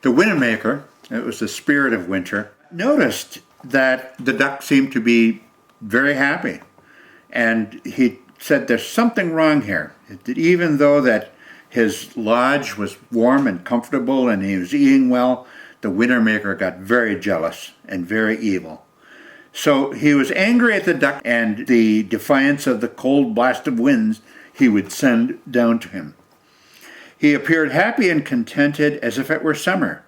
The Wintermaker, it was the spirit of winter, noticed that the duck seemed to be very happy. And he said, there's something wrong here. Even though that his lodge was warm and comfortable and he was eating well, the Wintermaker got very jealous and very evil. So he was angry at the duck and the defiance of the cold blast of winds he would send down to him. He appeared happy and contented as if it were summer.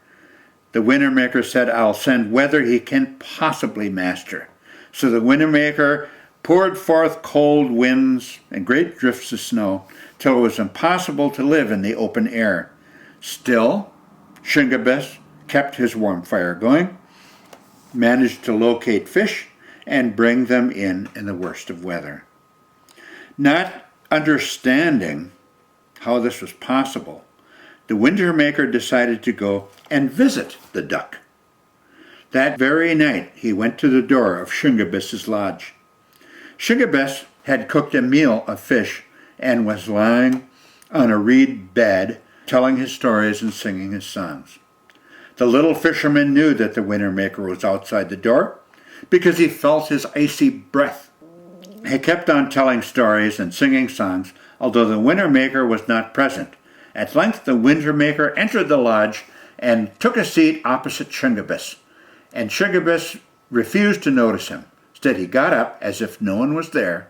The Wintermaker said, I'll send weather he can't possibly master. So the Wintermaker poured forth cold winds and great drifts of snow till it was impossible to live in the open air. Still, Shingebis kept his warm fire going, managed to locate fish, and bring them in the worst of weather. Not understanding how this was possible, the Wintermaker decided to go and visit the duck. That very night he went to the door of Shingebis's lodge. Shingebis had cooked a meal of fish and was lying on a reed bed telling his stories and singing his songs. The little fisherman knew that the Wintermaker was outside the door because he felt his icy breath. He kept on telling stories and singing songs, although the Wintermaker was not present. At length the Wintermaker entered the lodge and took a seat opposite Shingebis, and Shingebis refused to notice him. Instead, he got up as if no one was there,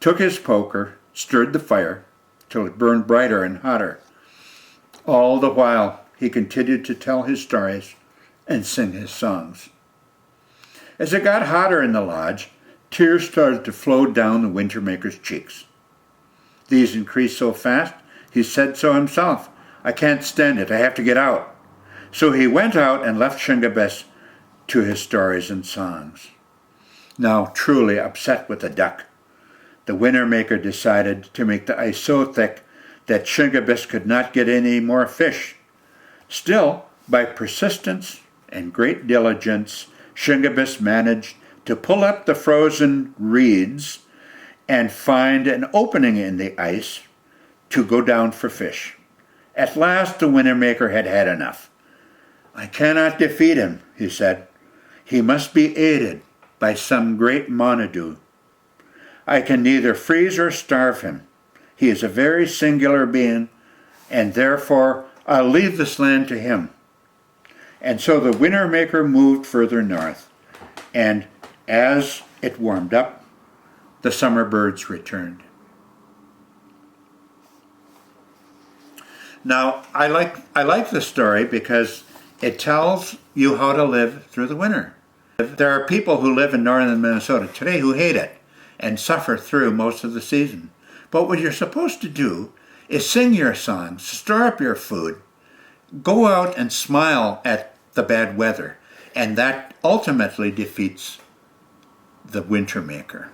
took his poker, stirred the fire till it burned brighter and hotter. All the while, he continued to tell his stories and sing his songs. As it got hotter in the lodge, tears started to flow down the Wintermaker's cheeks. These increased so fast, he said so himself, I can't stand it, I have to get out. So he went out and left Shingebis to his stories and songs. Now truly upset with the duck, the Wintermaker decided to make the ice so thick that Shingebis could not get any more fish. Still, by persistence and great diligence, Shingebis managed to pull up the frozen reeds and find an opening in the ice to go down for fish. At last the Wintermaker had had enough. I cannot defeat him, he said. He must be aided by some great Monadou. I can neither freeze or starve him. He is a very singular being, and therefore I'll leave this land to him. And so the Wintermaker moved further north, and as it warmed up, the summer birds returned. Now, I like this story because it tells you how to live through the winter. There are people who live in northern Minnesota today who hate it and suffer through most of the season. But what you're supposed to do is sing your songs, store up your food, go out and smile at the bad weather, and that ultimately defeats the Wintermaker.